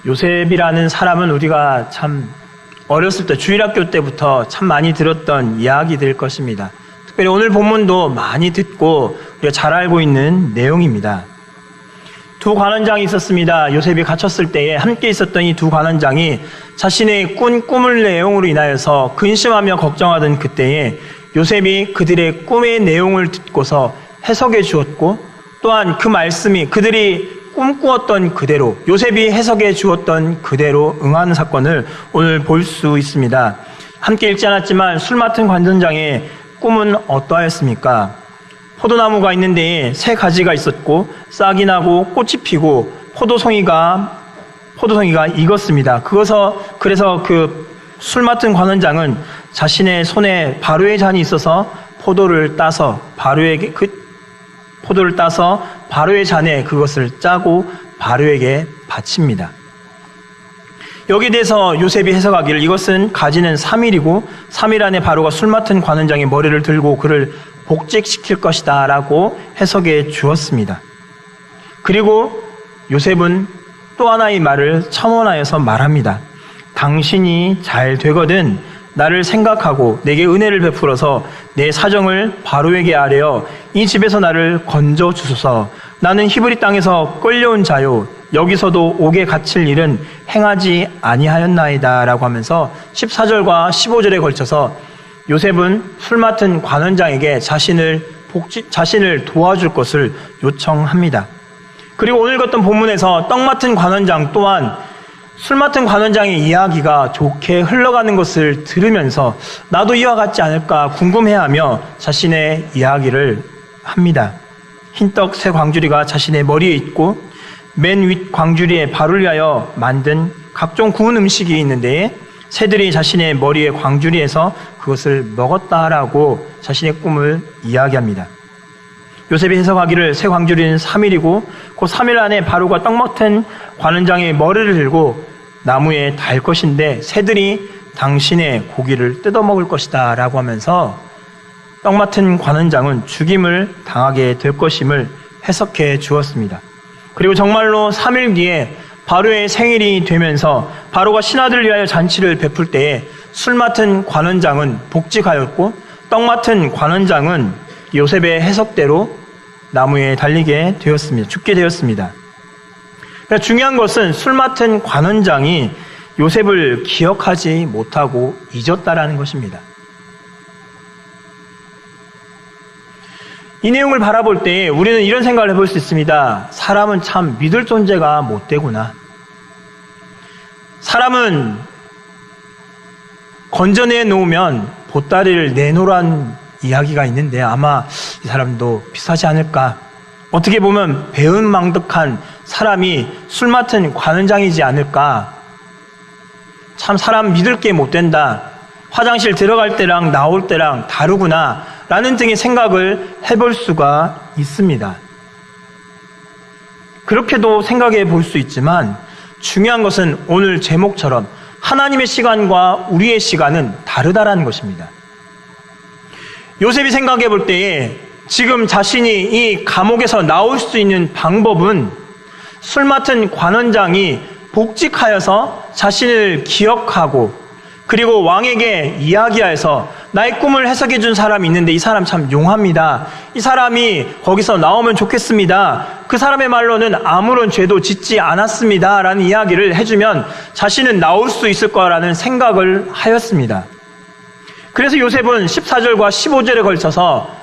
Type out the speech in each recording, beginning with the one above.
요셉이라는 사람은 우리가 참 어렸을 때 주일학교 때부터 참 많이 들었던 이야기들 것입니다. 특별히 오늘 본문도 많이 듣고 우리가 잘 알고 있는 내용입니다. 두 관원장이 있었습니다. 요셉이 갇혔을 때에 함께 있었던 이 두 관원장이 자신의 꿈을 내용으로 인하여서 근심하며 걱정하던 그때에 요셉이 그들의 꿈의 내용을 듣고서 해석해 주었고, 또한 그 말씀이 그들이 꿈꾸었던 그대로, 요셉이 해석해 주었던 그대로 응하는 사건을 오늘 볼 수 있습니다. 함께 읽지 않았지만 술 맡은 관원장의 꿈은 어떠하였습니까? 포도나무가 있는데 새 가지가 있었고 싹이 나고 꽃이 피고 포도송이가 익었습니다. 그래서 그 술 맡은 관원장은 자신의 손에 바로의 잔이 있어서 포도를 따서 바로의 잔에 그것을 짜고 바로에게 바칩니다. 여기에 대해서 요셉이 해석하기를 이것은 가지는 3일이고 3일 안에 바로가 술 맡은 관원장의 머리를 들고 그를 복직시킬 것이다 라고 해석해 주었습니다. 그리고 요셉은 또 하나의 말을 첨언하여서 말합니다. 당신이 잘 되거든 나를 생각하고 내게 은혜를 베풀어서 내 사정을 바로에게 아뢰어 이 집에서 나를 건져 주소서. 나는 히브리 땅에서 끌려온 자요 여기서도 옥에 갇힐 일은 행하지 아니하였나이다 라고 하면서 14절과 15절에 걸쳐서 요셉은 술 맡은 관원장에게 자신을 도와줄 것을 요청합니다. 그리고 오늘 읽었던 본문에서 떡 맡은 관원장 또한 술 맡은 관원장의 이야기가 좋게 흘러가는 것을 들으면서 나도 이와 같지 않을까 궁금해하며 자신의 이야기를 합니다. 흰떡 새 광주리가 자신의 머리에 있고 맨 윗 광주리에 발을 위하여 만든 각종 구운 음식이 있는데 새들이 자신의 머리에 광주리에서 그것을 먹었다라고 자신의 꿈을 이야기합니다. 요셉이 해석하기를 새 광주리는 3일이고 그 3일 안에 바로가 떡 맡은 관원장의 머리를 들고 나무에 달 것인데 새들이 당신의 고기를 뜯어먹을 것이다 라고 하면서 떡 맡은 관원장은 죽임을 당하게 될 것임을 해석해 주었습니다. 그리고 정말로 3일 뒤에 바로의 생일이 되면서 바로가 신하들을 위하여 잔치를 베풀 때에 술 맡은 관원장은 복직하였고 떡 맡은 관원장은 요셉의 해석대로 나무에 달리게 되었습니다. 죽게 되었습니다. 그러니까 중요한 것은 술 맡은 관원장이 요셉을 기억하지 못하고 잊었다라는 것입니다. 이 내용을 바라볼 때 우리는 이런 생각을 해볼 수 있습니다. 사람은 참 믿을 존재가 못 되구나. 사람은 건져내 놓으면 보따리를 내놓으란 이야기가 있는데 아마 이 사람도 비슷하지 않을까. 어떻게 보면 배은망덕한 사람이 술 맡은 관원장이지 않을까. 참 사람 믿을 게 못 된다. 화장실 들어갈 때랑 나올 때랑 다르구나 라는 등의 생각을 해볼 수가 있습니다. 그렇게도 생각해 볼 수 있지만 중요한 것은 오늘 제목처럼 하나님의 시간과 우리의 시간은 다르다라는 것입니다. 요셉이 생각해 볼 때에 지금 자신이 이 감옥에서 나올 수 있는 방법은 술 맡은 관원장이 복직하여서 자신을 기억하고 그리고 왕에게 이야기하여서 나의 꿈을 해석해 준 사람이 있는데 이 사람 참 용합니다. 이 사람이 거기서 나오면 좋겠습니다. 그 사람의 말로는 아무런 죄도 짓지 않았습니다 라는 이야기를 해주면 자신은 나올 수 있을 거라는 생각을 하였습니다. 그래서 요셉은 14절과 15절에 걸쳐서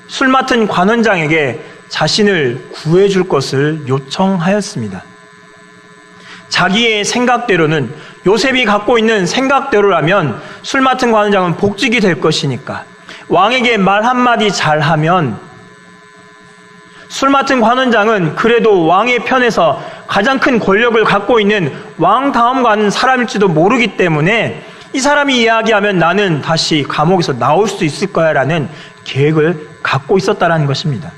술 맡은 관원장에게 자신을 구해줄 것을 요청하였습니다. 자기의 생각대로는 요셉이 갖고 있는 생각대로라면 술 맡은 관원장은 복직이 될 것이니까 왕에게 말 한마디 잘하면 술 맡은 관원장은 그래도 왕의 편에서 가장 큰 권력을 갖고 있는 왕 다음 가는 사람일지도 모르기 때문에 이 사람이 이야기하면 나는 다시 감옥에서 나올 수 있을 거야 라는 계획을 갖고 있었다는 것입니다.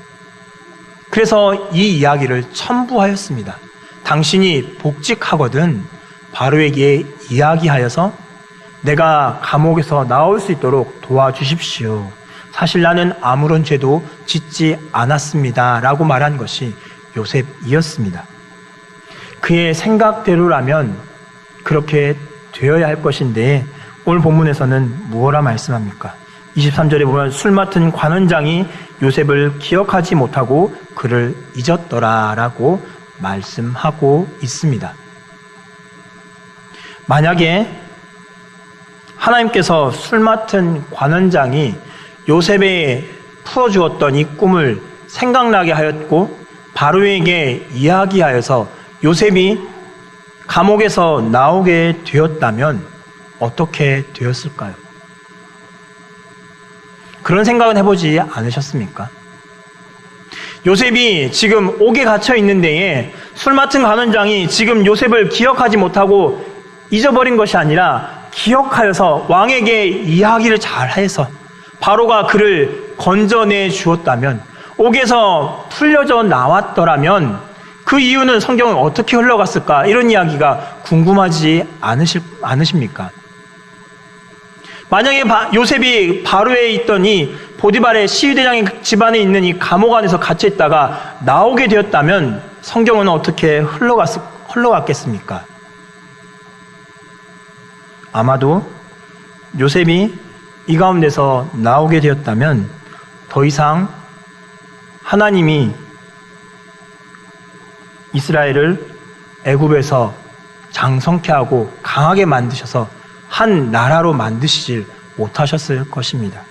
그래서 이 이야기를 첨부하였습니다. 당신이 복직하거든 바로에게 이야기하여서 내가 감옥에서 나올 수 있도록 도와주십시오. 사실 나는 아무런 죄도 짓지 않았습니다 라고 말한 것이 요셉이었습니다. 그의 생각대로라면 그렇게 되어야 할 것인데 오늘 본문에서는 무엇라 말씀합니까? 23절에 보면 술 맡은 관원장이 요셉을 기억하지 못하고 그를 잊었더라라고 말씀하고 있습니다. 만약에 하나님께서 술 맡은 관원장이 요셉에 풀어주었던 이 꿈을 생각나게 하였고 바로에게 이야기하여서 요셉이 감옥에서 나오게 되었다면 어떻게 되었을까요? 그런 생각은 해보지 않으셨습니까? 요셉이 지금 옥에 갇혀 있는 데에 술 맡은 관원장이 지금 요셉을 기억하지 못하고 잊어버린 것이 아니라 기억하여서 왕에게 이야기를 잘해서 바로가 그를 건져내 주었다면, 옥에서 풀려져 나왔더라면 그 이유는 성경은 어떻게 흘러갔을까? 이런 이야기가 궁금하지 않으십니까? 만약에 요셉이 바로에 있던 이 보디발의 시위대장의 집안에 있는 이 감옥 안에서 갇혀 있다가 나오게 되었다면 성경은 어떻게 흘러갔겠습니까? 아마도 요셉이 이 가운데서 나오게 되었다면 더 이상 하나님이 이스라엘을 애굽에서 장성케 하고 강하게 만드셔서 한 나라로 만드시질 못하셨을 것입니다.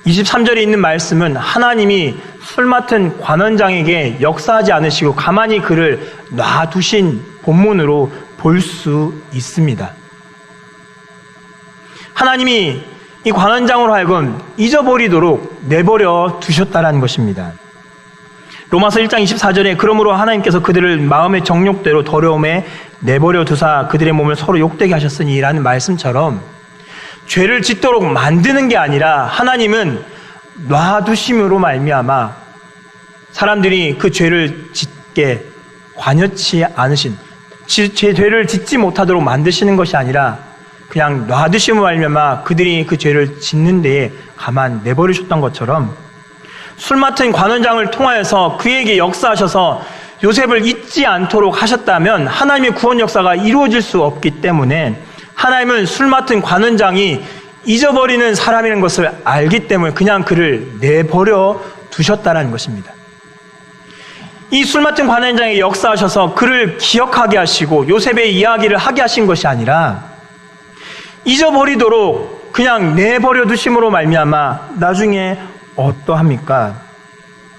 23절에 있는 말씀은 하나님이 술 맡은 관원장에게 역사하지 않으시고 가만히 그를 놔두신 본문으로 볼 수 있습니다. 하나님이 이 관원장으로 하여금 잊어버리도록 내버려 두셨다라는 것입니다. 로마서 1장 24절에 그러므로 하나님께서 그들을 마음의 정욕대로 더러움에 내버려 두사 그들의 몸을 서로 욕되게 하셨으니 라는 말씀처럼 죄를 짓도록 만드는 게 아니라 하나님은 놔두심으로 말미암아 사람들이 그 죄를 짓게 관여치 않으신, 죄를 짓지 못하도록 만드시는 것이 아니라 그냥 놔두심으로 말미암아 그들이 그 죄를 짓는 데에 가만 내버리셨던 것처럼 술 맡은 관원장을 통하여서 그에게 역사하셔서 요셉을 잊지 않도록 하셨다면 하나님의 구원 역사가 이루어질 수 없기 때문에 하나님은 술 맡은 관원장이 잊어버리는 사람이라는 것을 알기 때문에 그냥 그를 내버려 두셨다는 것입니다. 이 술 맡은 관원장에게 역사하셔서 그를 기억하게 하시고 요셉의 이야기를 하게 하신 것이 아니라 잊어버리도록 그냥 내버려 두심으로 말미암아 나중에 어떠합니까?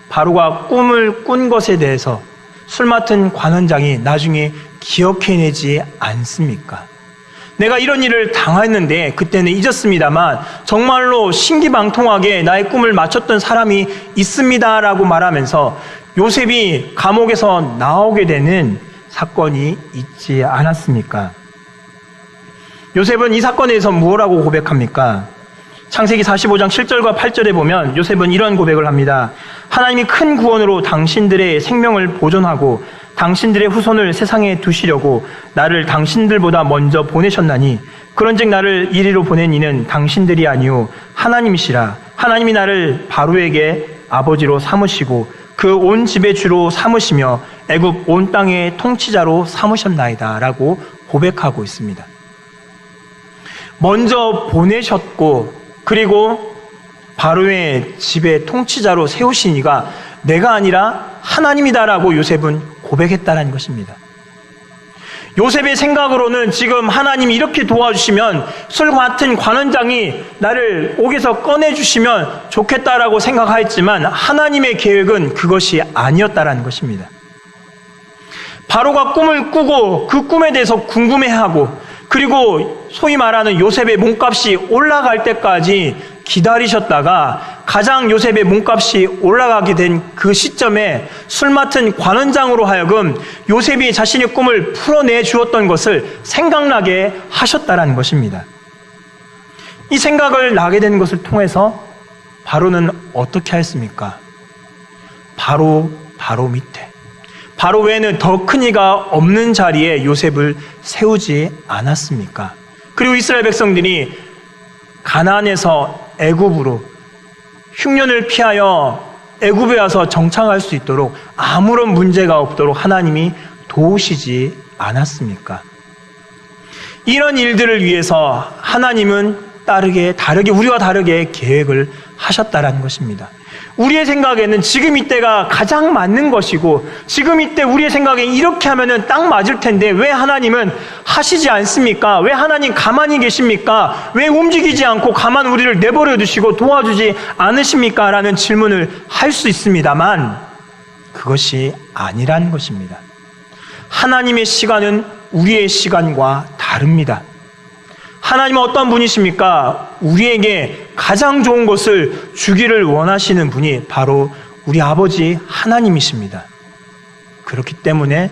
바로가 꿈을 꾼 것에 대해서 술 맡은 관원장이 나중에 기억해내지 않습니까? 내가 이런 일을 당했는데 그때는 잊었습니다만 정말로 신기방통하게 나의 꿈을 맞췄던 사람이 있습니다라고 말하면서 요셉이 감옥에서 나오게 되는 사건이 있지 않았습니까? 요셉은 이 사건에 대해서 무엇라고 고백합니까? 창세기 45장 7절과 8절에 보면 요셉은 이런 고백을 합니다. 하나님이 큰 구원으로 당신들의 생명을 보존하고 당신들의 후손을 세상에 두시려고 나를 당신들보다 먼저 보내셨나니 그런즉 나를 이리로 보낸 이는 당신들이 아니오 하나님이시라. 하나님이 나를 바로에게 아버지로 삼으시고 그 온 집의 주로 삼으시며 애굽 온 땅의 통치자로 삼으셨나이다 라고 고백하고 있습니다. 먼저 보내셨고 그리고 바로의 집의 통치자로 세우신 이가 내가 아니라 하나님이다라고 요셉은 고백했다는 것입니다. 요셉의 생각으로는 지금 하나님이 이렇게 도와주시면 술 맡은 관원장이 나를 옥에서 꺼내주시면 좋겠다라고 생각하였지만 하나님의 계획은 그것이 아니었다라는 것입니다. 바로가 꿈을 꾸고 그 꿈에 대해서 궁금해하고 그리고 소위 말하는 요셉의 몸값이 올라갈 때까지 기다리셨다가 가장 요셉의 몸값이 올라가게 된 그 시점에 술 맡은 관원장으로 하여금 요셉이 자신의 꿈을 풀어내 주었던 것을 생각나게 하셨다라는 것입니다. 이 생각을 나게 된 것을 통해서 바로는 어떻게 하였습니까? 바로 밑에 바로 외에는 더 큰 이가 없는 자리에 요셉을 세우지 않았습니까? 그리고 이스라엘 백성들이 가나안에서 애굽으로 흉년을 피하여 애굽에 와서 정착할 수 있도록 아무런 문제가 없도록 하나님이 도우시지 않았습니까? 이런 일들을 위해서 하나님은 우리와 다르게 계획을 하셨다라는 것입니다. 우리의 생각에는 지금 이때가 가장 맞는 것이고, 지금 이때 우리의 생각에 이렇게 하면은 딱 맞을 텐데 왜 하나님은 하시지 않습니까? 왜 하나님 가만히 계십니까? 왜 움직이지 않고 가만 우리를 내버려 두시고 도와주지 않으십니까? 라는 질문을 할 수 있습니다만 그것이 아니라는 것입니다. 하나님의 시간은 우리의 시간과 다릅니다. 하나님은 어떤 분이십니까? 우리에게 가장 좋은 것을 주기를 원하시는 분이 바로 우리 아버지 하나님이십니다. 그렇기 때문에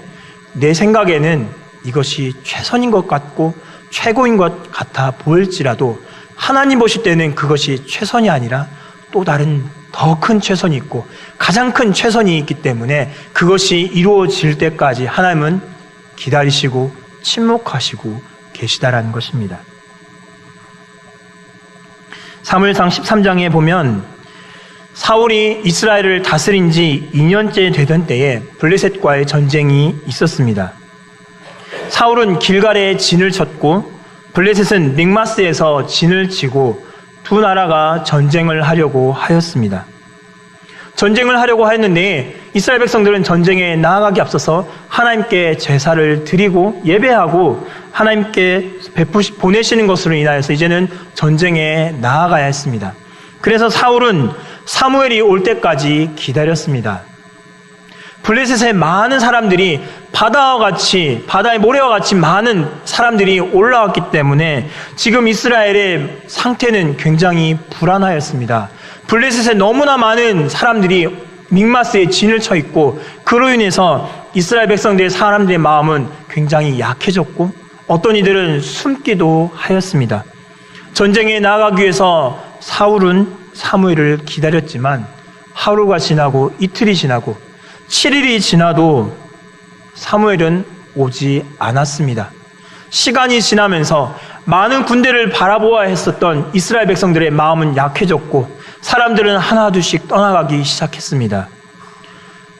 내 생각에는 이것이 최선인 것 같고 최고인 것 같아 보일지라도 하나님 보실 때는 그것이 최선이 아니라 또 다른 더 큰 최선이 있고 가장 큰 최선이 있기 때문에 그것이 이루어질 때까지 하나님은 기다리시고 침묵하시고 계시다라는 것입니다. 사무엘상 13장에 보면 사울이 이스라엘을 다스린 지 2년째 되던 때에 블레셋과의 전쟁이 있었습니다. 사울은 길갈에 진을 쳤고 블레셋은 믹마스에서 진을 치고 두 나라가 전쟁을 하려고 하였습니다. 전쟁을 하려고 하였는데 이스라엘 백성들은 전쟁에 나아가기 앞서서 하나님께 제사를 드리고 예배하고 하나님께 보내시는 것으로 인하여서 이제는 전쟁에 나아가야 했습니다. 그래서 사울은 사무엘이 올 때까지 기다렸습니다. 블레셋의 많은 사람들이 바다의 모래와 같이 많은 사람들이 올라왔기 때문에 지금 이스라엘의 상태는 굉장히 불안하였습니다. 블레셋에 너무나 많은 사람들이 믹마스에 진을 쳐 있고 그로 인해서 이스라엘 사람들의 마음은 굉장히 약해졌고 어떤 이들은 숨기도 하였습니다. 전쟁에 나아가기 위해서 사울은 사무엘을 기다렸지만 하루가 지나고 이틀이 지나고 7일이 지나도 사무엘은 오지 않았습니다. 시간이 지나면서 많은 군대를 바라보아야 했었던 이스라엘 백성들의 마음은 약해졌고 사람들은 하나둘씩 떠나가기 시작했습니다.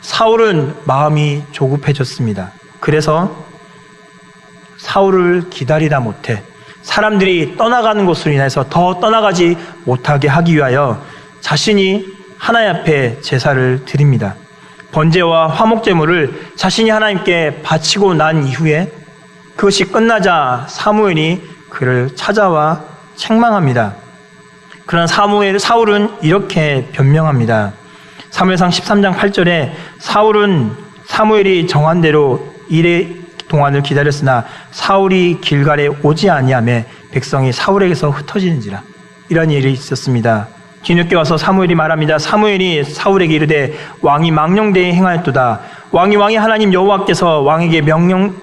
사울은 마음이 조급해졌습니다. 그래서 사울을 기다리다 못해 사람들이 떠나가는 것으로 인해서 더 떠나가지 못하게 하기 위하여 자신이 하나님 앞에 제사를 드립니다. 번제와 화목제물을 자신이 하나님께 바치고 난 이후에 그것이 끝나자 사무엘이 그를 찾아와 책망합니다. 그러나 사울은 이렇게 변명합니다. 사무엘상 13장 8절에 사울은 사무엘이 정한 대로 일의 동안을 기다렸으나 사울이 길갈에 오지 아니하며 백성이 사울에게서 흩어지는지라. 이런 일이 있었습니다. 뒤늦게 와서 사무엘이 말합니다. 사무엘이 사울에게 이르되 왕이 망령되이 행하였도다. 왕이 하나님 여호와께서 왕에게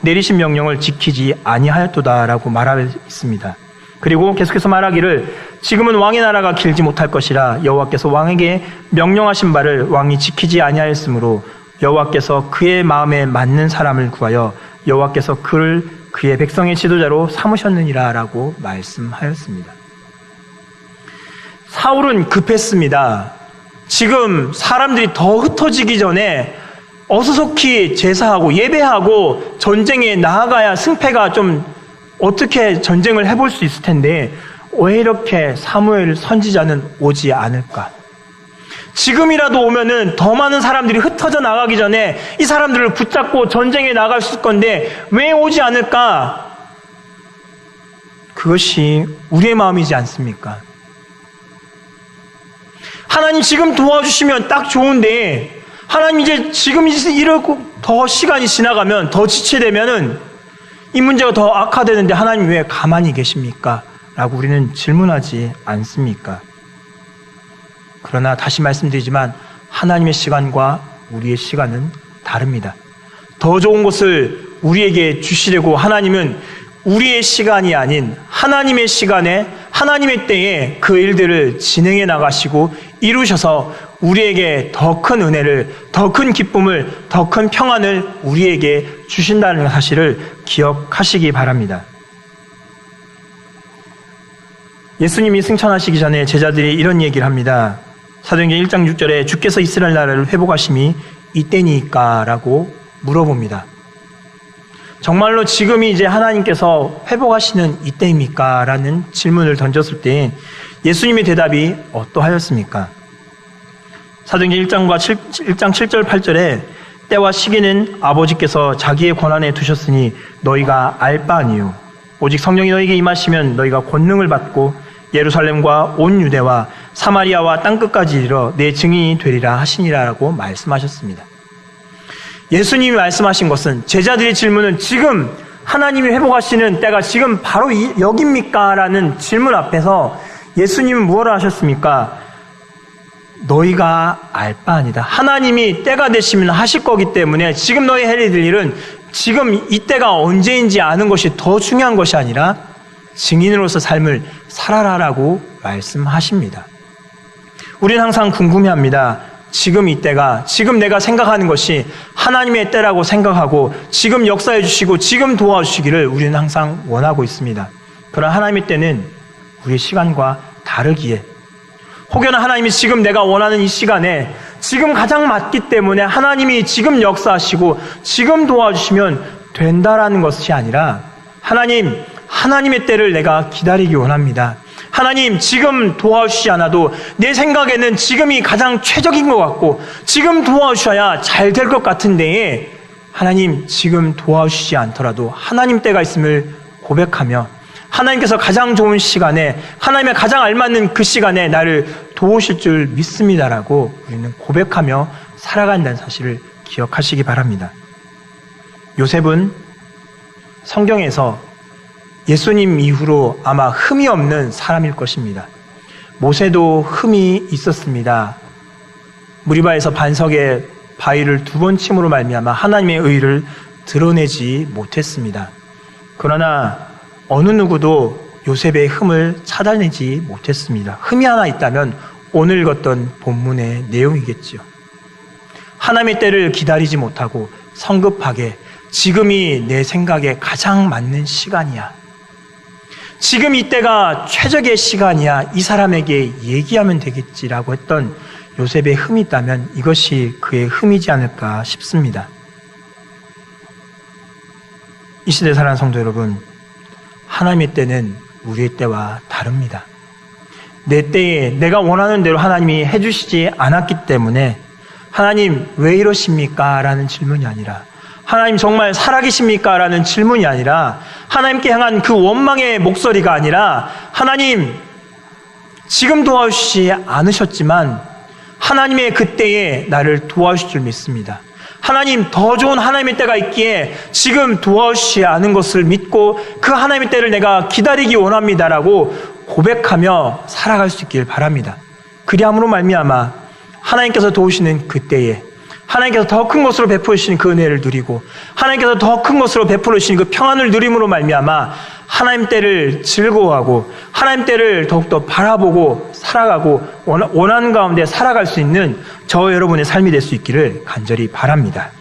내리신 명령을 지키지 아니하였도다 라고 말하였습니다. 그리고 계속해서 말하기를 지금은 왕의 나라가 길지 못할 것이라 여호와께서 왕에게 명령하신 바를 왕이 지키지 아니하였으므로 여호와께서 그의 마음에 맞는 사람을 구하여 여호와께서 그를 그의 백성의 지도자로 삼으셨느니라 라고 말씀하였습니다. 사울은 급했습니다. 지금 사람들이 더 흩어지기 전에 어수속히 제사하고 예배하고 전쟁에 나아가야 승패가 좀 어떻게 전쟁을 해볼 수 있을 텐데 왜 이렇게 사무엘 선지자는 오지 않을까? 지금이라도 오면은 더 많은 사람들이 흩어져 나가기 전에 이 사람들을 붙잡고 전쟁에 나갈 수 있을 건데 왜 오지 않을까? 그것이 우리의 마음이지 않습니까? 하나님 지금 도와주시면 딱 좋은데 하나님 지금 이러고 더 시간이 지나가면 더 지체되면은 이 문제가 더 악화되는데 하나님 왜 가만히 계십니까? 라고 우리는 질문하지 않습니까? 그러나 다시 말씀드리지만 하나님의 시간과 우리의 시간은 다릅니다. 더 좋은 것을 우리에게 주시려고 하나님은 우리의 시간이 아닌 하나님의 시간에 하나님의 때에 그 일들을 진행해 나가시고 이루셔서 우리에게 더 큰 은혜를, 더 큰 기쁨을, 더 큰 평안을 우리에게 주신다는 사실을 기억하시기 바랍니다. 예수님이 승천하시기 전에 제자들이 이런 얘기를 합니다. 사도행전 1장 6절에 주께서 이스라엘 나라를 회복하심이 이때니까 라고 물어봅니다. 정말로 지금이 이제 하나님께서 회복하시는 이때입니까? 라는 질문을 던졌을 때 예수님의 대답이 어떠하였습니까? 사도행전 1장 7절 8절에 때와 시기는 아버지께서 자기의 권한에 두셨으니 너희가 알 바 아니요 오직 성령이 너희에게 임하시면 너희가 권능을 받고 예루살렘과 온 유대와 사마리아와 땅끝까지 이르러 내 증인이 되리라 하시니라라고 말씀하셨습니다. 예수님이 말씀하신 것은 제자들의 질문은 지금 하나님이 회복하시는 때가 지금 바로 여기입니까? 라는 질문 앞에서 예수님은 무엇을 하셨습니까? 너희가 알 바 아니다. 하나님이 때가 되시면 하실 거기 때문에 지금 너희 해야 될 일은 지금 이때가 언제인지 아는 것이 더 중요한 것이 아니라 증인으로서 삶을 살아라라고 말씀하십니다. 우리는 항상 궁금해합니다. 지금 이때가, 지금 내가 생각하는 것이 하나님의 때라고 생각하고 지금 역사해 주시고 지금 도와주시기를 우리는 항상 원하고 있습니다. 그러나 하나님의 때는 우리의 시간과 다르기에 혹여나 하나님이 지금 내가 원하는 이 시간에 지금 가장 맞기 때문에 하나님이 지금 역사하시고 지금 도와주시면 된다라는 것이 아니라 하나님의 때를 내가 기다리기 원합니다. 하나님 지금 도와주시지 않아도 내 생각에는 지금이 가장 최적인 것 같고 지금 도와주셔야 잘 될 것 같은데 하나님 지금 도와주시지 않더라도 하나님 때가 있음을 고백하며 하나님께서 가장 좋은 시간에 하나님의 가장 알맞는 그 시간에 나를 도우실 줄 믿습니다라고 우리는 고백하며 살아간다는 사실을 기억하시기 바랍니다. 요셉은 성경에서 예수님 이후로 아마 흠이 없는 사람일 것입니다. 모세도 흠이 있었습니다. 무리바에서 반석에 바위를 2번 침으로 말미암아 하나님의 의를 드러내지 못했습니다. 그러나 어느 누구도 요셉의 흠을 찾아내지 못했습니다. 흠이 하나 있다면 오늘 읽었던 본문의 내용이겠죠. 하나님의 때를 기다리지 못하고 성급하게 지금이 내 생각에 가장 맞는 시간이야. 지금 이때가 최적의 시간이야. 이 사람에게 얘기하면 되겠지라고 했던 요셉의 흠이 있다면 이것이 그의 흠이지 않을까 싶습니다. 이 시대 사랑하는 성도 여러분, 하나님의 때는 우리의 때와 다릅니다. 내 때에 내가 원하는 대로 하나님이 해주시지 않았기 때문에 하나님 왜 이러십니까? 라는 질문이 아니라 하나님 정말 살아계십니까? 라는 질문이 아니라 하나님께 향한 그 원망의 목소리가 아니라 하나님 지금 도와주시지 않으셨지만 하나님의 그때에 나를 도와주실 줄 믿습니다. 하나님 더 좋은 하나님의 때가 있기에 지금 도와주시지 않은 것을 믿고 그 하나님의 때를 내가 기다리기 원합니다라고 고백하며 살아갈 수 있길 바랍니다. 그리함으로 말미암아 하나님께서 도우시는 그때에 하나님께서 더 큰 것으로 베풀어 주시는 그 은혜를 누리고 하나님께서 더 큰 것으로 베풀어 주시는 그 평안을 누림으로 말미암아 하나님 때를 즐거워하고 하나님 때를 더욱더 바라보고 살아가고 원하는 가운데 살아갈 수 있는 저 여러분의 삶이 될 수 있기를 간절히 바랍니다.